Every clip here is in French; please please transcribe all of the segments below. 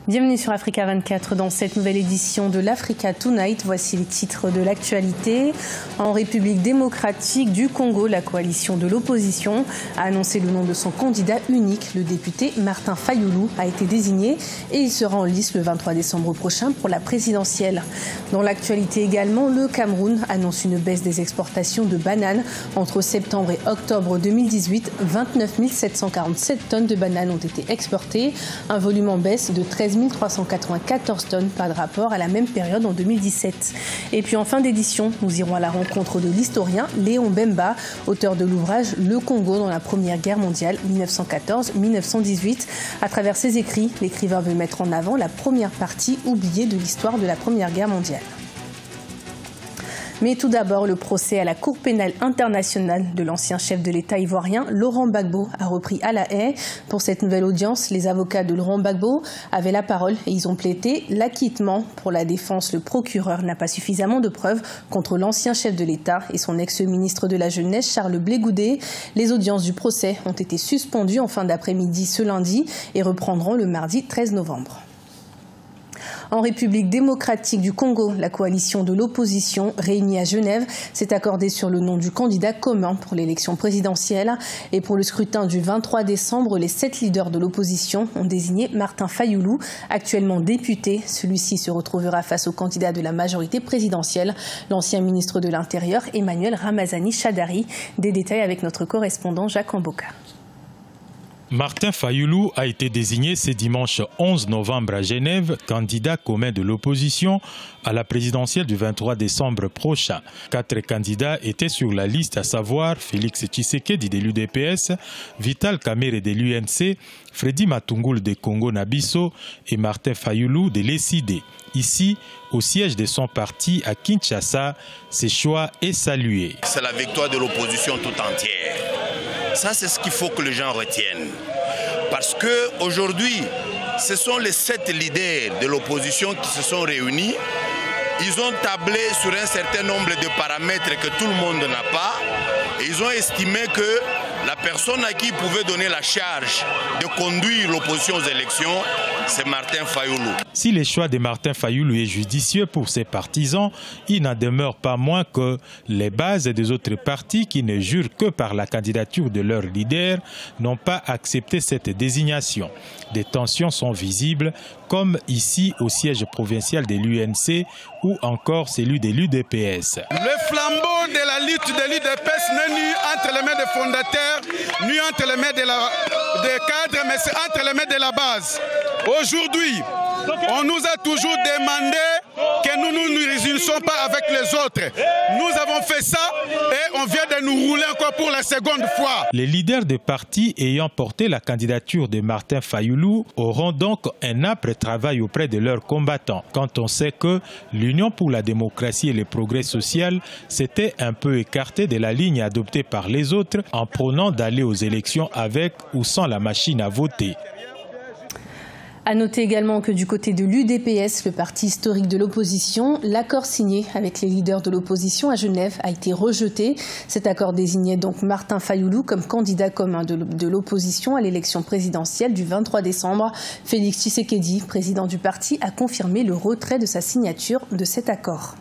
Bienvenue sur Africa 24 dans cette nouvelle édition de l'Africa Tonight. Voici les titres de l'actualité. En République démocratique du Congo, la coalition de l'opposition a annoncé le nom de son candidat unique. Le député Martin Fayulu a été désigné et il sera en lice le 23 décembre prochain pour la présidentielle. Dans l'actualité également, le Cameroun annonce une baisse des exportations de bananes. Entre septembre et octobre 2018, 29 747 tonnes de bananes ont été exportées, un volume en baisse de 13 394 tonnes par rapport à la même période en 2017. Et puis en fin d'édition, nous irons à la rencontre de l'historien Léon Bemba, auteur de l'ouvrage Le Congo dans la Première Guerre mondiale 1914-1918. À travers ses écrits, l'écrivain veut mettre en avant la première partie oubliée de l'histoire de la Première Guerre mondiale. Mais tout d'abord, le procès à la Cour pénale internationale de l'ancien chef de l'État ivoirien, Laurent Gbagbo, a repris à La Haye. Pour cette nouvelle audience, les avocats de Laurent Gbagbo avaient la parole et ils ont plaidé l'acquittement. Pour la défense, le procureur n'a pas suffisamment de preuves contre l'ancien chef de l'État et son ex-ministre de la Jeunesse, Charles Blé Goudé. Les audiences du procès ont été suspendues en fin d'après-midi ce lundi et reprendront le mardi 13 novembre. En République démocratique du Congo, la coalition de l'opposition réunie à Genève s'est accordée sur le nom du candidat commun pour l'élection présidentielle. Et pour le scrutin du 23 décembre, les 7 leaders de l'opposition ont désigné Martin Fayulu, actuellement député. Celui-ci se retrouvera face au candidat de la majorité présidentielle, l'ancien ministre de l'Intérieur Emmanuel Ramazani Shadari. Des détails avec notre correspondant Jacques Amboka. Martin Fayulu a été désigné ce dimanche 11 novembre à Genève, candidat commun de l'opposition à la présidentielle du 23 décembre prochain. 4 candidats étaient sur la liste, à savoir Félix Tshisekedi de l'UDPS, Vital Kamerhe de l'UNC, Freddy Matungulu de Congo-Nabiso et Martin Fayulu de l'ECD. Ici, au siège de son parti à Kinshasa, ce choix est salué. C'est la victoire de l'opposition tout entière. Ça, c'est ce qu'il faut que les gens retiennent. Parce qu'aujourd'hui, ce sont les 7 leaders de l'opposition qui se sont réunis. Ils ont tablé sur un certain nombre de paramètres que tout le monde n'a pas. Et ils ont estimé que la personne à qui ils pouvaient donner la charge de conduire l'opposition aux élections, c'est Martin Fayulu. Si le choix de Martin Fayulu est judicieux pour ses partisans, il n'en demeure pas moins que les bases des autres partis qui ne jurent que par la candidature de leur leader n'ont pas accepté cette désignation. Des tensions sont visibles, comme ici au siège provincial de l'UNC ou encore celui de l'UDPS. Le flambeau de la lutte de l'UDPS n'est ni entre les mains des fondateurs, ni entre les mains des cadres, mais c'est entre les mains de la base. Aujourd'hui, on nous a toujours demandé que nous ne nous réunissons pas avec les autres. Nous avons fait ça et on vient de nous rouler encore pour la seconde fois. Les leaders des partis ayant porté la candidature de Martin Fayulu auront donc un âpre travail auprès de leurs combattants. Quand on sait que l'Union pour la démocratie et le progrès social s'était un peu écartée de la ligne adoptée par les autres en prônant d'aller aux élections avec ou sans la machine à voter. À noter également que du côté de l'UDPS, le parti historique de l'opposition, l'accord signé avec les leaders de l'opposition à Genève a été rejeté. Cet accord désignait donc Martin Fayulu comme candidat commun de l'opposition à l'élection présidentielle du 23 décembre. Félix Tshisekedi, président du parti, a confirmé le retrait de sa signature de cet accord.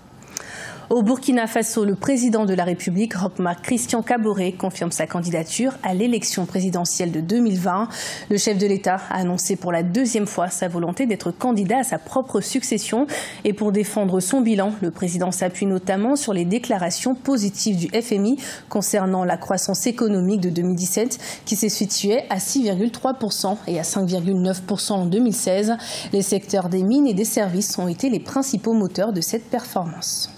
Au Burkina Faso, le président de la République, Roch-Marc Christian Kaboré, confirme sa candidature à l'élection présidentielle de 2020. Le chef de l'État a annoncé pour la 2e fois sa volonté d'être candidat à sa propre succession. Et pour défendre son bilan, le président s'appuie notamment sur les déclarations positives du FMI concernant la croissance économique de 2017 qui s'est située à 6,3% et à 5,9% en 2016. Les secteurs des mines et des services ont été les principaux moteurs de cette performance.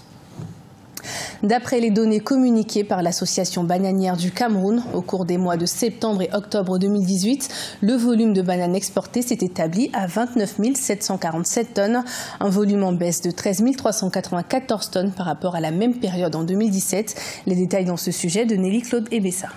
D'après les données communiquées par l'Association bananière du Cameroun, au cours des mois de septembre et octobre 2018, le volume de bananes exportées s'est établi à 29 747 tonnes, un volume en baisse de 13 394 tonnes par rapport à la même période en 2017. Les détails dans ce sujet de Nelly-Claude Ebessa.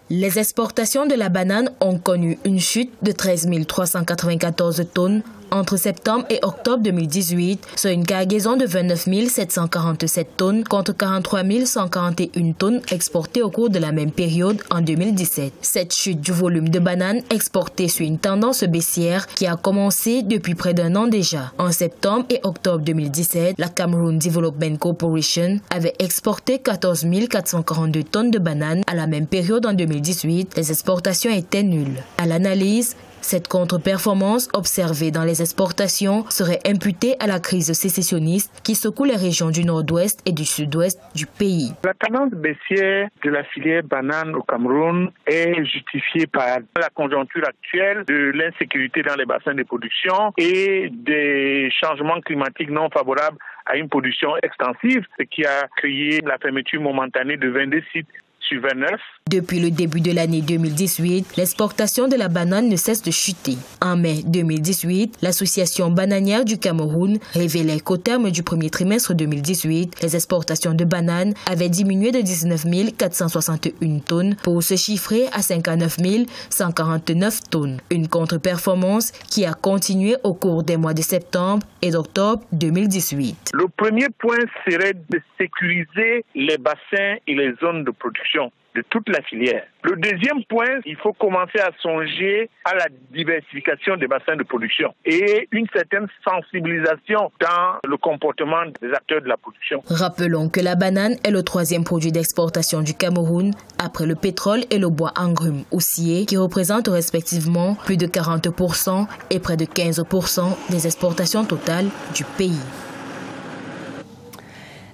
Les exportations de la banane ont connu une chute de 13 394 tonnes Entre septembre et octobre 2018, c'est une cargaison de 29 747 tonnes contre 43 141 tonnes exportées au cours de la même période en 2017. Cette chute du volume de bananes exportées suit une tendance baissière qui a commencé depuis près d'un an déjà. En septembre et octobre 2017, la Cameroon Development Corporation avait exporté 14 442 tonnes de bananes. À la même période en 2018, les exportations étaient nulles. À l'analyse, cette contre-performance observée dans les exportations serait imputée à la crise sécessionniste qui secoue les régions du nord-ouest et du sud-ouest du pays. La tendance baissière de la filière banane au Cameroun est justifiée par la conjoncture actuelle de l'insécurité dans les bassins de production et des changements climatiques non favorables à une production extensive, ce qui a créé la fermeture momentanée de 22 sites sur 29. Depuis le début de l'année 2018, l'exportation de la banane ne cesse de chuter. En mai 2018, l'Association bananière du Cameroun révélait qu'au terme du premier trimestre 2018, les exportations de bananes avaient diminué de 19 461 tonnes pour se chiffrer à 59 149 tonnes. Une contre-performance qui a continué au cours des mois de septembre et d'octobre 2018. Le premier point serait de sécuriser les bassins et les zones de production de toute la filière. Le deuxième point, il faut commencer à songer à la diversification des bassins de production et une certaine sensibilisation dans le comportement des acteurs de la production. Rappelons que la banane est le troisième produit d'exportation du Cameroun après le pétrole et le bois engrume ou scié qui représentent respectivement plus de 40% et près de 15% des exportations totales du pays.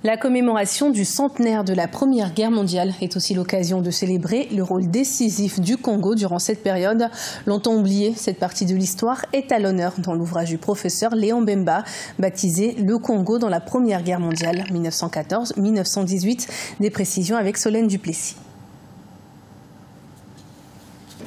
La commémoration du centenaire de la Première Guerre mondiale est aussi l'occasion de célébrer le rôle décisif du Congo durant cette période. Longtemps oubliée, cette partie de l'histoire est à l'honneur dans l'ouvrage du professeur Léon Bemba, baptisé « Le Congo dans la Première Guerre mondiale 1914-1918 ». Des précisions avec Solène Duplessis.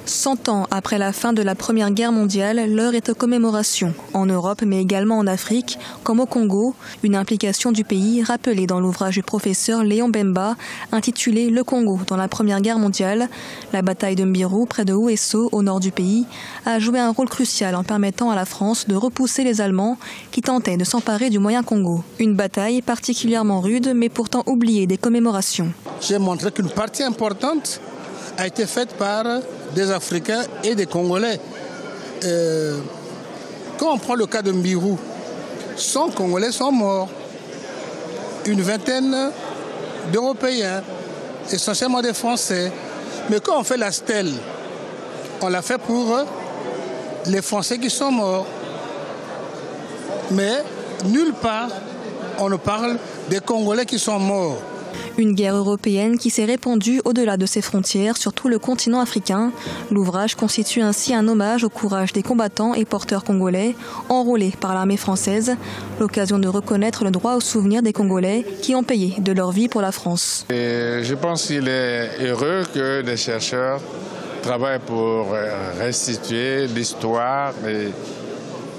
100 ans après la fin de la Première Guerre mondiale, l'heure est aux commémorations, en Europe mais également en Afrique, comme au Congo, une implication du pays rappelée dans l'ouvrage du professeur Léon Bemba, intitulé « Le Congo dans la Première Guerre mondiale ». La bataille de Mbiru, près de Ouesso, au nord du pays, a joué un rôle crucial en permettant à la France de repousser les Allemands qui tentaient de s'emparer du Moyen Congo. Une bataille particulièrement rude mais pourtant oubliée des commémorations. J'ai montré qu'une partie importante a été faite par des Africains et des Congolais. Quand on prend le cas de Mbiru, 100 Congolais sont morts. Une vingtaine d'Européens, essentiellement des Français. Mais quand on fait la stèle, on l'a fait pour les Français qui sont morts. Mais nulle part, on ne parle des Congolais qui sont morts. Une guerre européenne qui s'est répandue au-delà de ses frontières sur tout le continent africain. L'ouvrage constitue ainsi un hommage au courage des combattants et porteurs congolais enrôlés par l'armée française. L'occasion de reconnaître le droit au souvenir des Congolais qui ont payé de leur vie pour la France. Et je pense qu'il est heureux que des chercheurs travaillent pour restituer l'histoire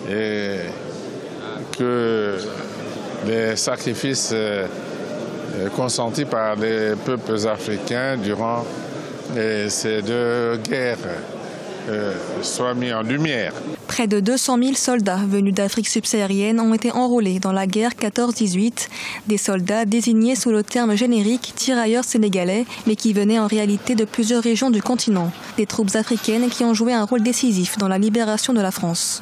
et que les sacrifices consentis par les peuples africains durant ces deux guerres soient mis en lumière. Près de 200 000 soldats venus d'Afrique subsaharienne ont été enrôlés dans la guerre 14-18. Des soldats désignés sous le terme générique tirailleurs sénégalais, mais qui venaient en réalité de plusieurs régions du continent. Des troupes africaines qui ont joué un rôle décisif dans la libération de la France.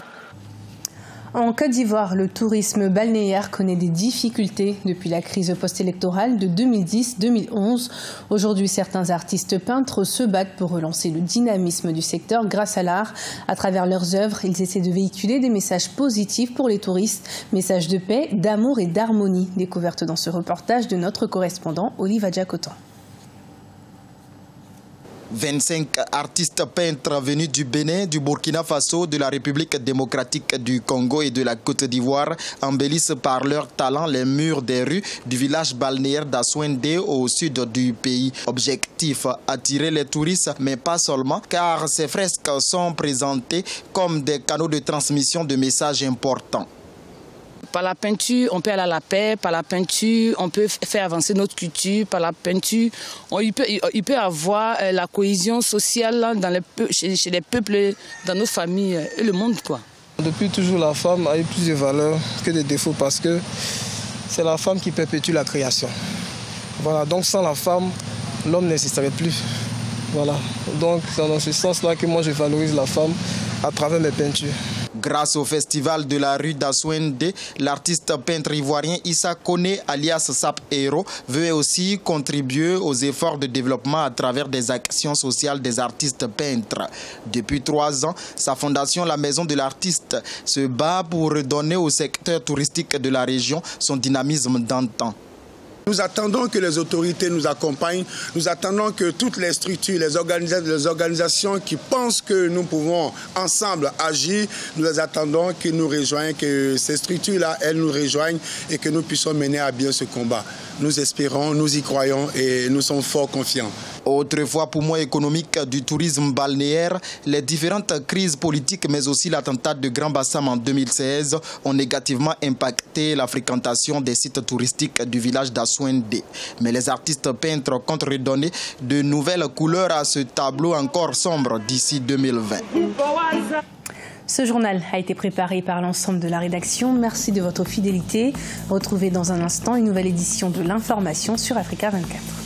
En Côte d'Ivoire, le tourisme balnéaire connaît des difficultés depuis la crise post-électorale de 2010-2011. Aujourd'hui, certains artistes peintres se battent pour relancer le dynamisme du secteur grâce à l'art. À travers leurs œuvres, ils essaient de véhiculer des messages positifs pour les touristes, messages de paix, d'amour et d'harmonie. Découverte dans ce reportage de notre correspondant Olive Adjacotan. 25 artistes peintres venus du Bénin, du Burkina Faso, de la République démocratique du Congo et de la Côte d'Ivoire embellissent par leur talent les murs des rues du village balnéaire d'Assouendé au sud du pays. Objectif, attirer les touristes, mais pas seulement, car ces fresques sont présentées comme des canaux de transmission de messages importants. Par la peinture, on peut aller à la paix. Par la peinture, on peut faire avancer notre culture. Par la peinture, il peut avoir la cohésion sociale chez les peuples, dans nos familles et le monde, quoi. Depuis toujours, la femme a eu plus de valeur que de défauts parce que c'est la femme qui perpétue la création. Voilà, donc sans la femme, l'homme n'existerait plus. Voilà, donc c'est dans ce sens-là que moi je valorise la femme à travers mes peintures. Grâce au festival de la rue d'Assouende, l'artiste peintre ivoirien Issa Kone, alias Sap Hero, veut aussi contribuer aux efforts de développement à travers des actions sociales des artistes peintres. Depuis 3 ans, sa fondation, la Maison de l'artiste, se bat pour redonner au secteur touristique de la région son dynamisme d'antan. Nous attendons que les autorités nous accompagnent, nous attendons que toutes les structures, les organisations qui pensent que nous pouvons ensemble agir, nous les attendons qu'ils nous rejoignent, que ces structures-là, elles nous rejoignent et que nous puissions mener à bien ce combat. Nous espérons, nous y croyons et nous sommes fort confiants. Autrefois poumon économique du tourisme balnéaire, les différentes crises politiques mais aussi l'attentat de Grand Bassam en 2016 ont négativement impacté la fréquentation des sites touristiques du village d'Assouende. Mais les artistes peintres comptent redonner de nouvelles couleurs à ce tableau encore sombre d'ici 2020. Ce journal a été préparé par l'ensemble de la rédaction. Merci de votre fidélité. Retrouvez dans un instant une nouvelle édition de l'information sur Africa 24.